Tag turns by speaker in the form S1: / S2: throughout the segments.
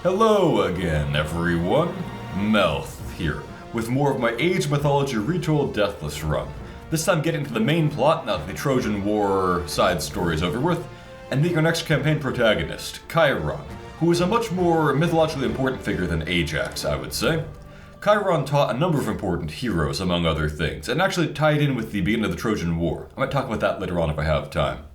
S1: Hello again, everyone. Melth here, with more of my Age Mythology Retold Deathless run. This time getting to the main plot now that the Trojan War side story is over with, and meet our next campaign protagonist, Chiron, who is a much more mythologically important figure than Ajax, I would say. Chiron taught a number of important heroes, among other things, and actually tied in with the beginning of the Trojan War. I might talk about that later on if I have time.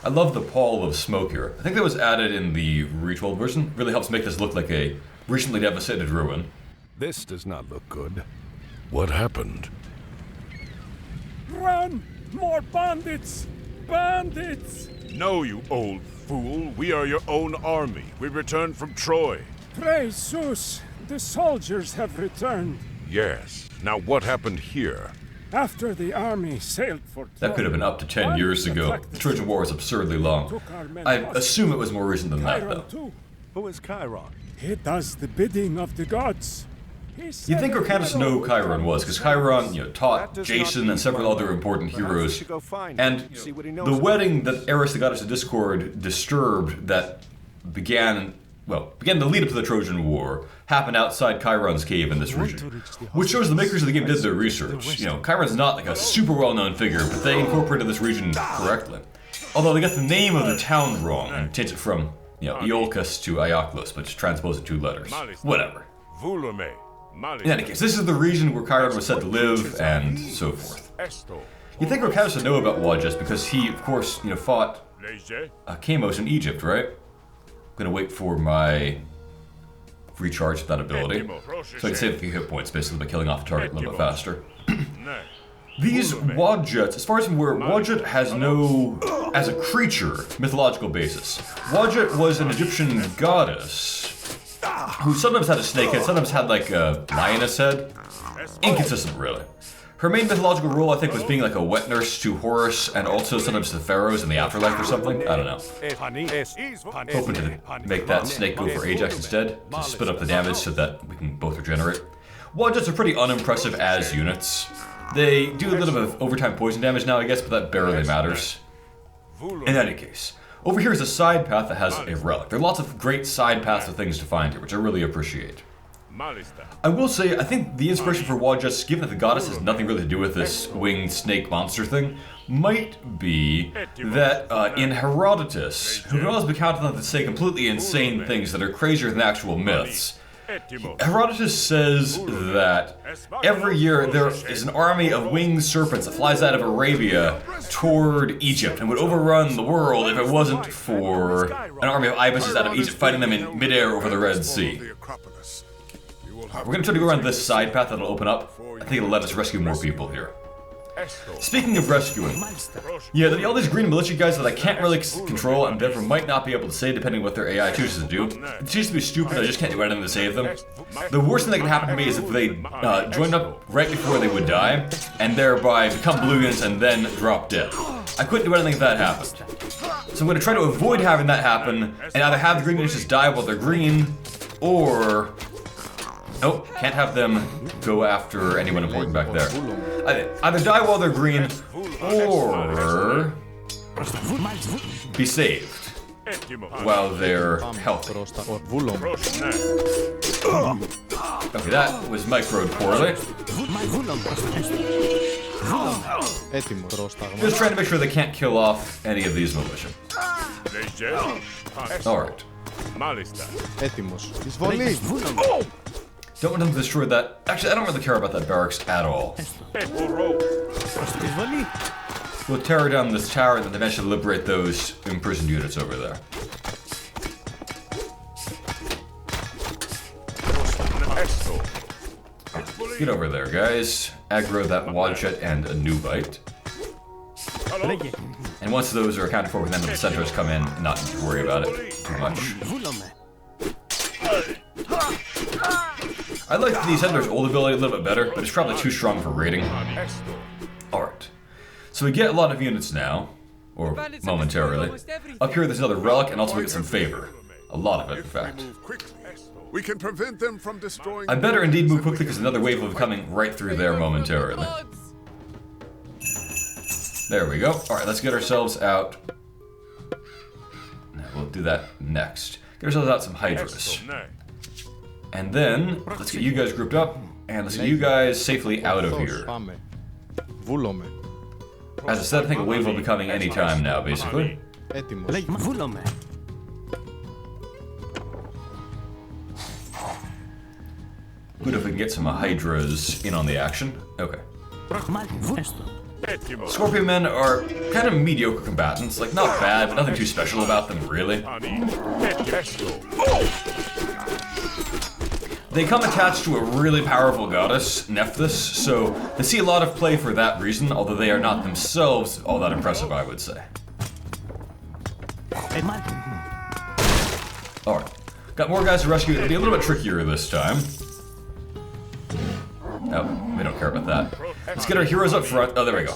S1: I love the pall of smoke here. I think that was added in the retold version. Really helps make this look like a recently devastated ruin.
S2: This does not look good. What happened?
S3: Run! More bandits! Bandits!
S4: No, you old fool. We are your own army. We returned from Troy.
S3: Praise Zeus! The soldiers have returned.
S4: Yes. Now what happened here?
S3: After the army sailed for Troy,
S1: That could have been up to 10 years ago. The Trojan War was absurdly long. I assume it was more recent than that, though.
S3: Too.
S2: Who is Chiron?
S3: He does the bidding of the gods.
S1: You'd think Arkantos know who Chiron was, because Chiron, taught Jason and several other important heroes. And the wedding that Eris, the goddess of discord, disturbed that began the lead up to the Trojan War, happened outside Chiron's cave in this region. Which shows the makers of the game did their research. Chiron's not like a super well-known figure, but they incorporated this region correctly. Although they got the name of the town wrong and changed it from, Iolcus to Iolcus, but just transposed 2 letters. Whatever. In any case, this is the region where Chiron was said to live, and so forth. You'd think Arkantos would know about Wadjes because he, of course, fought Chamos in Egypt, right? I'm gonna wait for my recharge of that ability, so I can save a few hit points basically by killing off a target a little bit faster. These Wadjets, as far as I'm aware, Wadjet has no, as a creature, mythological basis. Wadjet was an Egyptian goddess who sometimes had a snake head, sometimes had like a lioness head. Inconsistent, really. Her main mythological role, I think, was being like a wet nurse to Horus and also sometimes to pharaohs in the afterlife or something. I don't know. Hoping to make that snake go for Ajax instead, to split up the damage so that we can both regenerate. Wadjets are pretty unimpressive as units. They do a little bit of overtime poison damage now, I guess, but that barely matters. In any case, over here is a side path that has a relic. There are lots of great side paths of things to find here, which I really appreciate. I will say, I think the inspiration for Wadjes, given that the goddess has nothing really to do with this winged snake monster thing, might be that in Herodotus, who can always be counted on to say completely insane things that are crazier than actual myths, Herodotus says that every year there is an army of winged serpents that flies out of Arabia toward Egypt and would overrun the world if it wasn't for an army of ibises out of Egypt fighting them in midair over the Red Sea. We're going to try to go around this side path that'll open up. I think it'll let us rescue more people here. Speaking of rescuing, there are all these green militia guys that I can't really control and therefore might not be able to save depending on what their AI chooses to do. It chooses to be stupid, I just can't do anything to save them. The worst thing that can happen to me is if they join up right before they would die, and thereby become blue units and then drop dead. I couldn't do anything if that happened. So I'm going to try to avoid having that happen, and either have the green units just die while they're green, or... Nope, can't have them go after anyone important back there. Either die while they're green, or be saved while they're healthy. Okay, that was microed poorly. Just trying to make sure they can't kill off any of these militia. Alright. Don't want them to destroy that. Actually, I don't really care about that barracks at all. We'll tear down this tower and then eventually liberate those imprisoned units over there. Get over there, guys. Aggro that Wadjet and a Nubite. And once those are accounted for, then the Centaurs come in and not worry about it too much. I like the Centaur's old ability a little bit better, but it's probably too strong for raiding. Alright. So we get a lot of units now, or momentarily. Up here there's another relic, and also we get some favor. A lot of it, in fact.
S2: We can prevent them from destroying.
S1: I better indeed move quickly because another wave will be coming right through there momentarily. There we go. Alright, let's get ourselves out. We'll do that next. Get ourselves out some Hydras. And then, let's get you guys grouped up, and let's get you guys safely out of here. As I said, I think a wave will be coming any time now, basically. Good if we can get some Hydras in on the action. Okay. Scorpion men are kind of mediocre combatants, like not bad, but nothing too special about them, really. They come attached to a really powerful goddess, Deathless, so they see a lot of play for that reason, although they are not themselves all that impressive, I would say. Alright. Got more guys to rescue. It'll be a little bit trickier this time. Oh, we don't care about that. Let's get our heroes up front. Oh, there we go.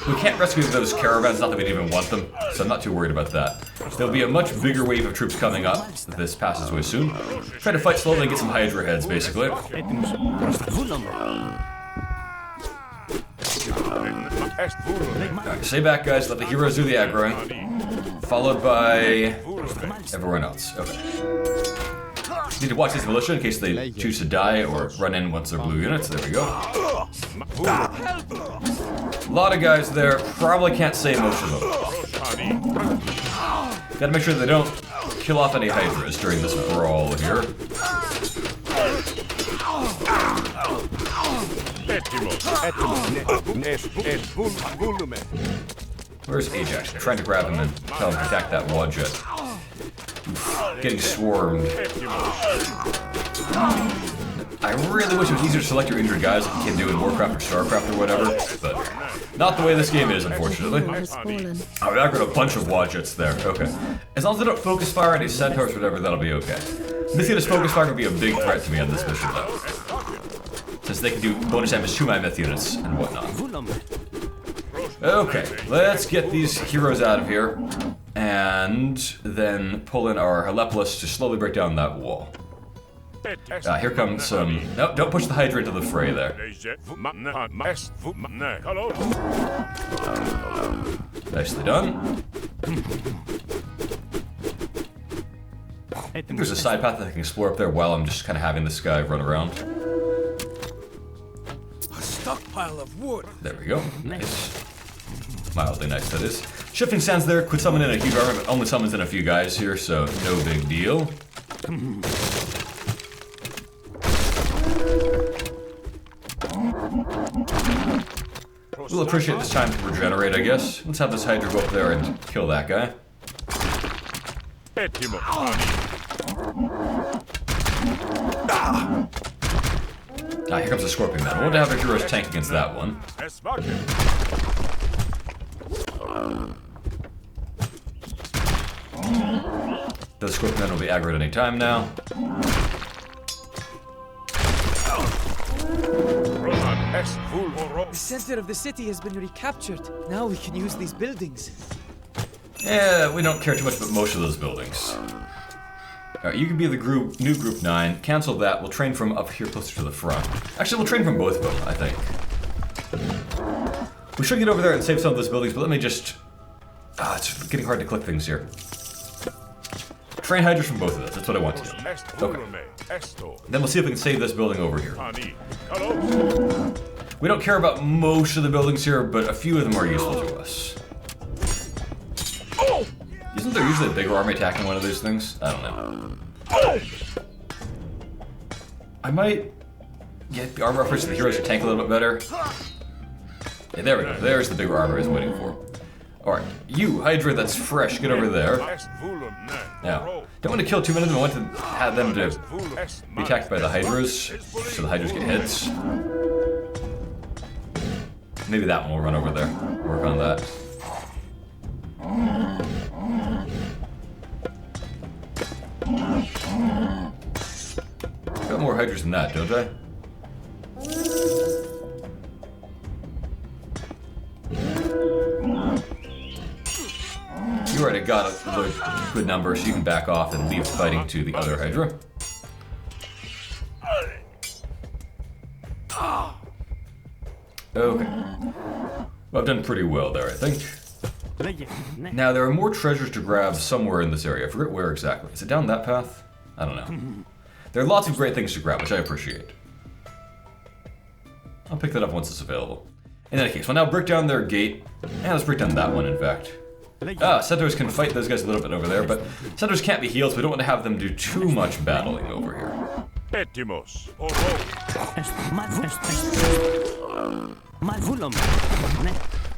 S1: We can't rescue those caravans, not that we even want them, so I'm not too worried about that. There'll be a much bigger wave of troops coming up if this passes way soon. Try to fight slowly and get some Hydra heads, basically. Right, stay back, guys. Let the heroes do the aggroing. Followed by everyone else. Okay. Need to watch this militia in case they choose to die or run in once they're blue units. There we go. A lot of guys there. Probably can't save most of them. Gotta make sure they don't kill off any Hydras during this brawl here. Where's Ajax? I'm trying to grab him and tell him to attack that wall jet. Getting swarmed. I really wish it was easier to select your injured guys like you can do in Warcraft or Starcraft or whatever, but not the way this game is, unfortunately. Oh, we got a bunch of Wadjets there. Okay. As long as they don't focus fire any Centaurs or whatever, that'll be okay. Mythos focus fire would be a big threat to me on this mission, though, since they can do bonus damage to my Myth units and whatnot. Okay, let's get these heroes out of here, and then pull in our Acropolis to slowly break down that wall. Here comes some... No, don't push the Hydra into the fray there. Nicely done. I think there's a side path that I can explore up there while I'm just kind of having this guy run around.
S3: A stockpile of wood.
S1: There we go. Nice. Mildly nice, that is. Shifting sands there could summon in a huge army, but only summons in a few guys here, so no big deal. We'll appreciate this time to regenerate, I guess. Let's have this Hydra go up there and kill that guy. Here comes the Scorpion Man. We'll have our heroes tank against that one. The Scorpion Man will be aggroed any time now.
S5: The center of the city has been recaptured. Now we can use these buildings.
S1: Yeah, we don't care too much about most of those buildings. Alright, you can be the new group 9. Cancel that. We'll train from up here closer to the front. Actually, we'll train from both of them, I think. We should get over there and save some of those buildings, but let me just... it's getting hard to click things here. Train Hydras from both of those. That's what I want to do. Okay. Then we'll see if we can save this building over here. We don't care about most of the buildings here, but a few of them are useful to us. Isn't there usually a bigger army attacking one of those things? I don't know. I might get the armor upgrades so the heroes can tank a little bit better. Yeah, there we go. There's the bigger armor I was waiting for. Alright, you, Hydra that's fresh, get over there. Now, don't want to kill too many of them. I want to have them to be attacked by the Hydras, so the Hydras get hits. Maybe that one will run over there. Work on that. Got more Hydras than that, don't I? You already got a good number, so you can back off and leave fighting to the other Hydra. Okay. Well, I've done pretty well there, I think. Now, there are more treasures to grab somewhere in this area. I forget where exactly. Is it down that path? I don't know. There are lots of great things to grab, which I appreciate. I'll pick that up once it's available. In any case, we'll now break down their gate. Yeah, let's break down that one, in fact. Centaurs can fight those guys a little bit over there, but Centaurs can't be healed, so we don't want to have them do too much battling over here.
S4: Pétimos.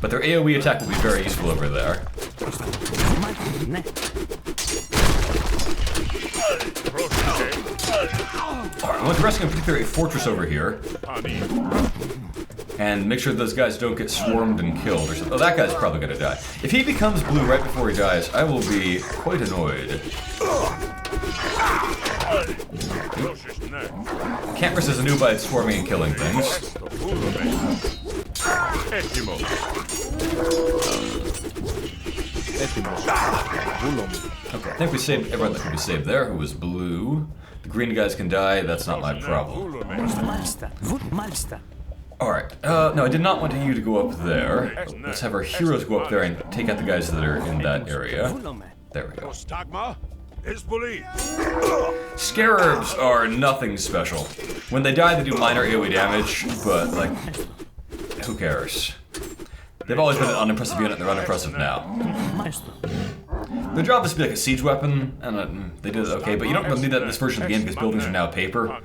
S1: But their AoE attack will be very useful over there. Alright, I want to rescue in particular a fortress over here. And make sure those guys don't get swarmed and killed or something. Oh, that guy's probably gonna die. If he becomes blue right before he dies, I will be quite annoyed. Can't resist a new by swarming and killing things. Okay, I think we saved everyone that could be saved there who was blue. The green guys can die, that's not my problem. Alright, no, I did not want you to go up there. Let's have our heroes go up there and take out the guys that are in that area. There we go. Scarabs are nothing special. When they die, they do minor AoE damage, but, like, who cares? They've always been an unimpressive unit, they're unimpressive now. Their job is to be like a siege weapon, and they did it okay, but you don't really need that in this version of the game because buildings are now paper. Not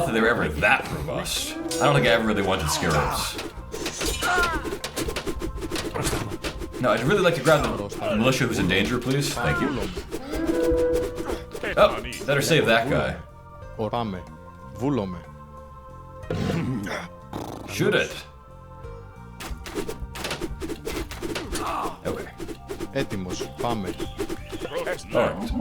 S1: that they were ever that robust. I don't think I ever really wanted scarabs. No, I'd really like to grab the militia who's in danger, please. Thank you. Oh, better save that guy. Shoot it. Okay. Alright.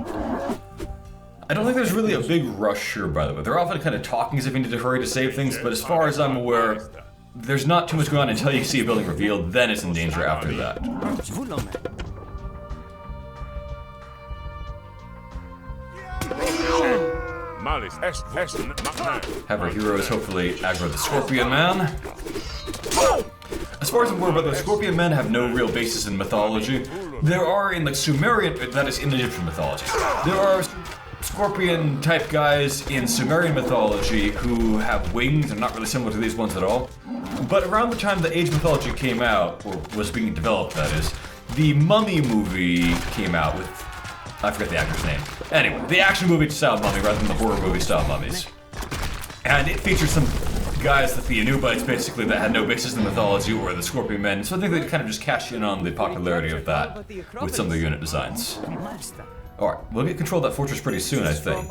S1: I don't think there's really a big rush here, by the way. They're often kind of talking as if you need to hurry to save things, but as far as I'm aware, there's not too much going on until you see a building revealed, then it's in danger after that. Have our heroes hopefully aggro the Scorpion Man. As far as I'm aware about the Scorpion Men have no real basis in mythology. There are in like Sumerian, that is in Egyptian mythology. There are Scorpion type guys in Sumerian mythology who have wings and not really similar to these ones at all. But around the time the Age mythology came out, or was being developed that is, the Mummy movie came out with, I forget the actor's name. Anyway, the action movie style mummy rather than the horror movie style mummies. And it features some guys that the Anubites basically that had no basis in mythology or the Scorpion Men, so I think they kind of just cashed in on the popularity of that with some of the unit designs. Alright, we'll get control of that fortress pretty soon, I think.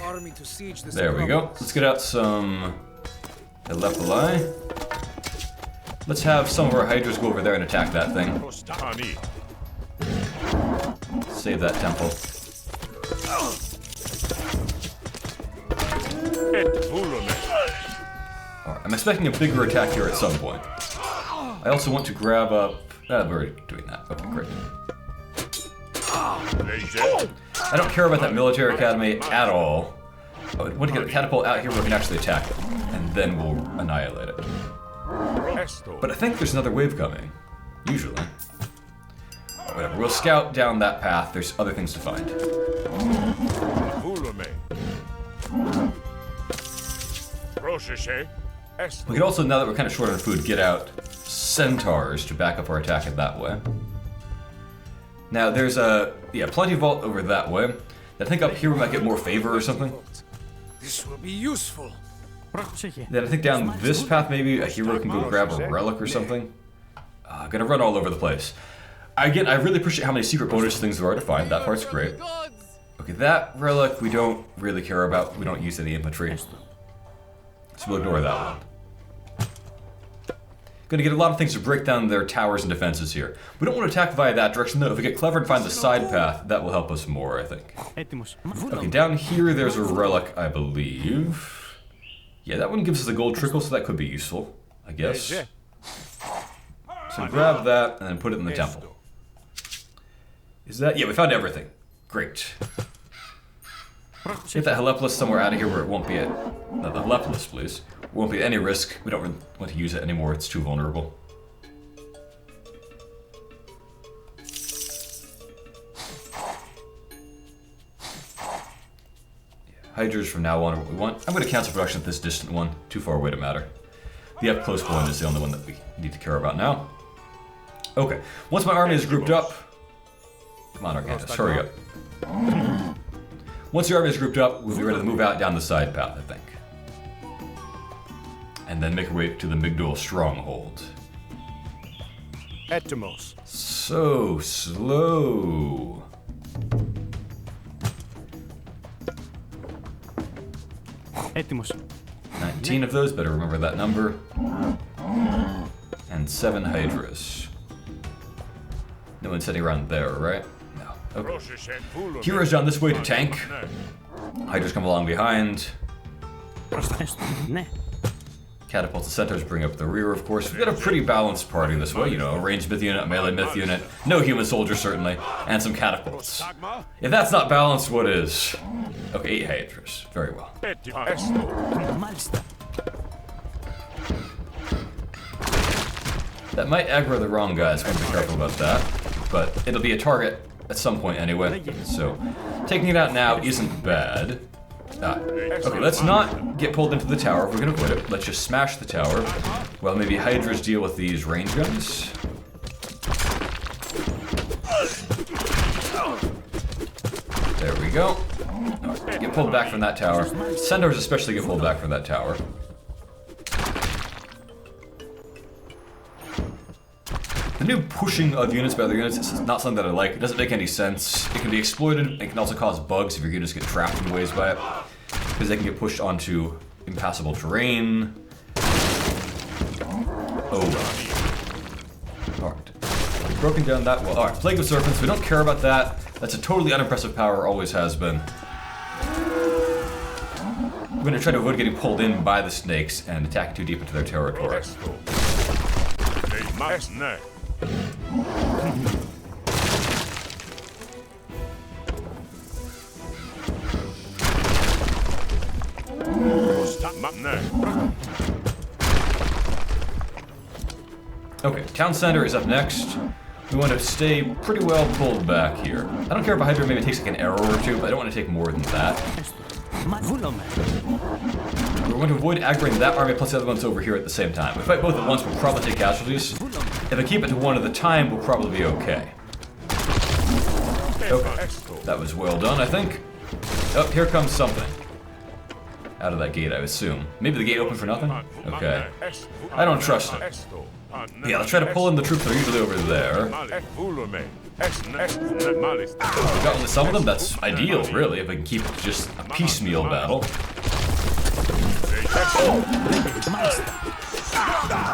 S1: There we go. Let's get out some Elepoli. Let's have some of our Hydras go over there and attack that thing. Save that temple. Alright, I'm expecting a bigger attack here at some point. I also want to grab up... we're already doing that. Okay, great. I don't care about that military academy at all. I want to get a catapult out here where we can actually attack it, and then we'll annihilate it. But I think there's another wave coming. Usually. Whatever, we'll scout down that path. There's other things to find. We could also, now that we're kind of short on food, get out centaurs to back up our attack in that way. Now there's a plenty vault over that way. I think up here we might get more favor or something.
S3: This will be useful.
S1: Then I think down this path maybe a hero can go grab a relic or something. I'm gonna run all over the place. Again, I really appreciate how many secret bonus things there are to find. That part's great. Okay, that relic we don't really care about. We don't use any infantry. So we'll ignore that one. Gonna get a lot of things to break down their towers and defenses here. We don't want to attack via that direction though. If we get clever and find the side path, that will help us more, I think. Okay, down here there's a relic, I believe. Yeah, that one gives us a gold trickle, so that could be useful, I guess. So grab that and then put it in the temple. Is that? Yeah, we found everything. Great. Get that Acropolis somewhere out of here where it won't be at... No, the Acropolis, please. Won't be any risk. We don't really want to use it anymore. It's too vulnerable. Hydras from now on are what we want. I'm going to cancel production at this distant one. Too far away to matter. The up-close one is the only one that we need to care about now. Okay. Once my army is grouped up... Come on, Arkantos, hurry up. Once the army is grouped up, we'll be ready to move out down the side path, I think. And then make our way to the Migdol stronghold.
S4: Etimos.
S1: So slow.
S6: Έτοιμος.
S1: 19 of those, better remember that number. And 7 Hydras. No one sitting around there, right? No. Okay. Heroes down this way to tank. Hydras come along behind.
S6: Ναι.
S1: Catapults and centaurs bring up the rear, of course. We've got a pretty balanced party this way, you know, a ranged myth unit, a melee myth unit, no human soldiers certainly, and some catapults. If that's not balanced, what is? Okay, 8 Hydras. Very well.
S6: Μάλιστα.
S1: That might aggro the wrong guys, we have to be careful about that. But it'll be a target at some point anyway, so taking it out now isn't bad. Okay, let's not get pulled into the tower if we're gonna quit it. Let's just smash the tower. Well, maybe Hydras deal with these range guns. There we go. Right, get pulled back from that tower. Centaurs especially get pulled back from that tower. The new pushing of units by other units is not something that I like. It doesn't make any sense. It can be exploited. It can also cause bugs if your units get trapped in ways by it. Because they can get pushed onto impassable terrain. Oh. Alright. Broken down that wall. Alright, Plague of Serpents. We don't care about that. That's a totally unimpressive power, always has been. We're going to try to avoid getting pulled in by the snakes and attacking too deep into their territory. Okay, town center is up next. We want to stay pretty well pulled back here. I don't care if a Hydra maybe takes like an arrow or two, but I don't want to take more than that. We're going to avoid aggroing that army plus the other ones over here at the same time. If we fight both at once, we'll probably take casualties. If I keep it to one at a time, we'll probably be okay. Okay, that was well done, I think. Oh, here comes something. Out of that gate, I assume. Maybe the gate opened for nothing? Okay. I don't trust it. Yeah, let's try to pull in the troops that are usually over there. We've got only some of them? That's ideal, really, if we can keep it to just a piecemeal battle.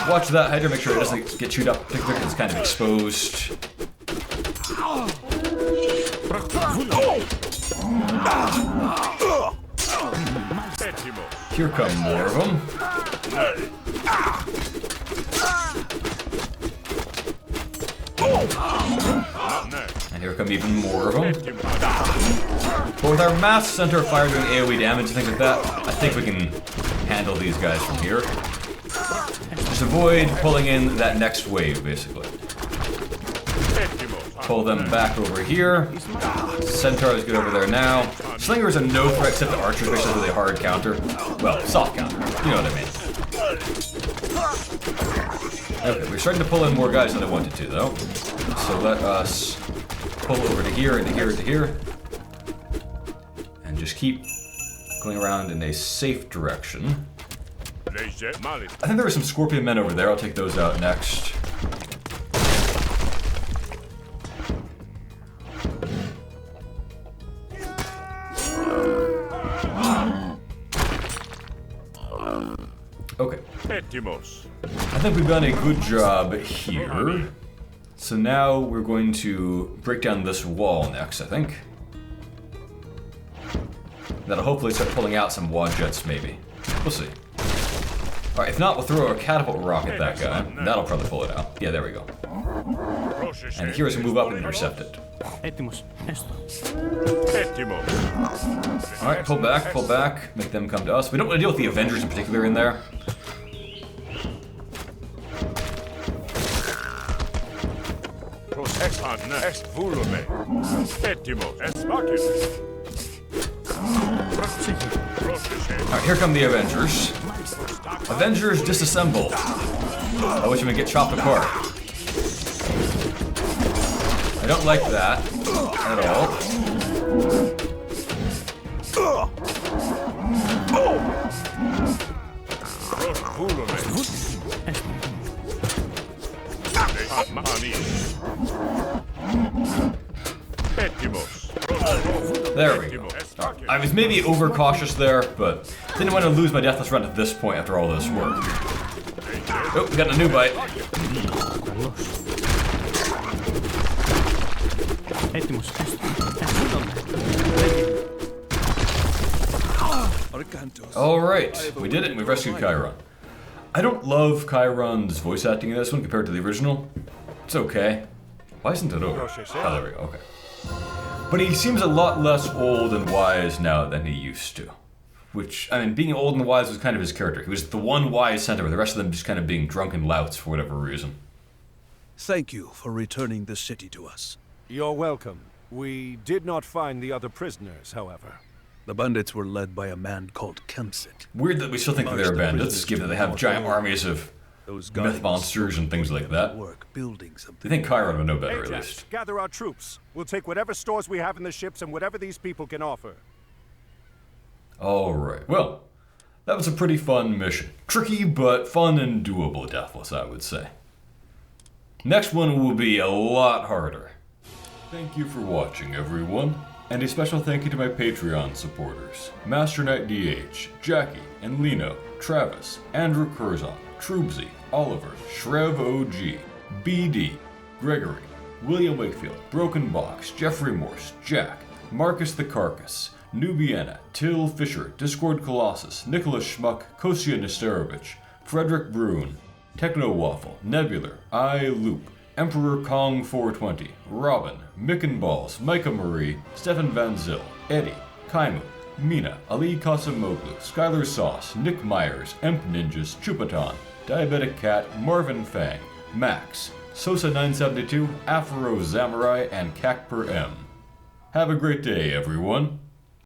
S1: Watch that Hydra, make sure it doesn't get chewed up particularly because it's kind of exposed. Here come more of them. And here come even more of them. But with our mass center fire doing AoE damage and things like that, I think we can handle these guys from here. Just avoid pulling in that next wave, basically. Pull them back over here. Centaurs get over there now. Slingers are no threat except the archers, which is a really hard counter. Well, soft counter. You know what I mean. Okay, we're starting to pull in more guys than I wanted to, though. So let us pull over to here, and to here, and to here. And just keep going around in a safe direction. I think there are some scorpion men over there. I'll take those out next. Okay. I think we've done a good job here. So now we're going to break down this wall next, I think. That'll hopefully start pulling out some wad jets, maybe. We'll see. Alright, if not, we'll throw a catapult rock at that guy. That'll probably pull it out. Yeah, there we go. And the heroes can move up and intercept it. Alright, pull back, make them come to us. We don't want to deal with the Avengers in particular in there. Alright, here come the Avengers. Avengers disassemble. I wish I would get chopped apart. I don't like that at all. There we go. I was maybe overcautious there, but didn't want to lose my Deathless run at this point after all this work. Oh, we got a new bite.
S6: Έτοιμος.
S1: Alright, we did it. We rescued Chiron. I don't love Chiron's voice acting in this one compared to the original. It's okay. Why isn't it over? Oh, there we go. Okay. But he seems a lot less old and wise now than he used to. Which, I mean, being old and wise was kind of his character. He was the one wise centaur, the rest of them just kind of being drunken louts for whatever reason.
S7: Thank you for returning the city to us.
S8: You're welcome. We did not find the other prisoners, however.
S7: The bandits were led by a man called Kempsit.
S1: Weird that we still think that they're bandits, given that they have giant armies of myth monsters and things like that. They think Chiron would know better, at least.
S8: Gather our troops. We'll take whatever stores we have in the ships and whatever these people can offer.
S1: Alright, well, that was a pretty fun mission. Tricky, but fun and doable, Deathless, I would say. Next one will be a lot harder. Thank you for watching, everyone. And a special thank you to my Patreon supporters. Master Knight DH, Jackie and Lino, Travis, Andrew Curzon, Troobsy, Oliver, Shrev OG, BD, Gregory, William Wakefield, Broken Box, Jeffrey Morse, Jack, Marcus the Carcass, Nubiana, Till Fisher, Discord Colossus, Nicholas Schmuck, Kosia Nesterovich, Frederick Brune, Techno Waffle, Nebular, I Loop, Emperor Kong 420, Robin, Micken Balls, Micah Marie, Stefan Van Zyl, Eddie, Kaimu, Mina, Ali Kasimoglu, Skylar Sauce, Nick Myers, Emp Ninjas, Chupaton, Diabetic Cat, Marvin Fang, Max, Sosa 972, Afro Samurai, and Cacper M. Have a great day, everyone.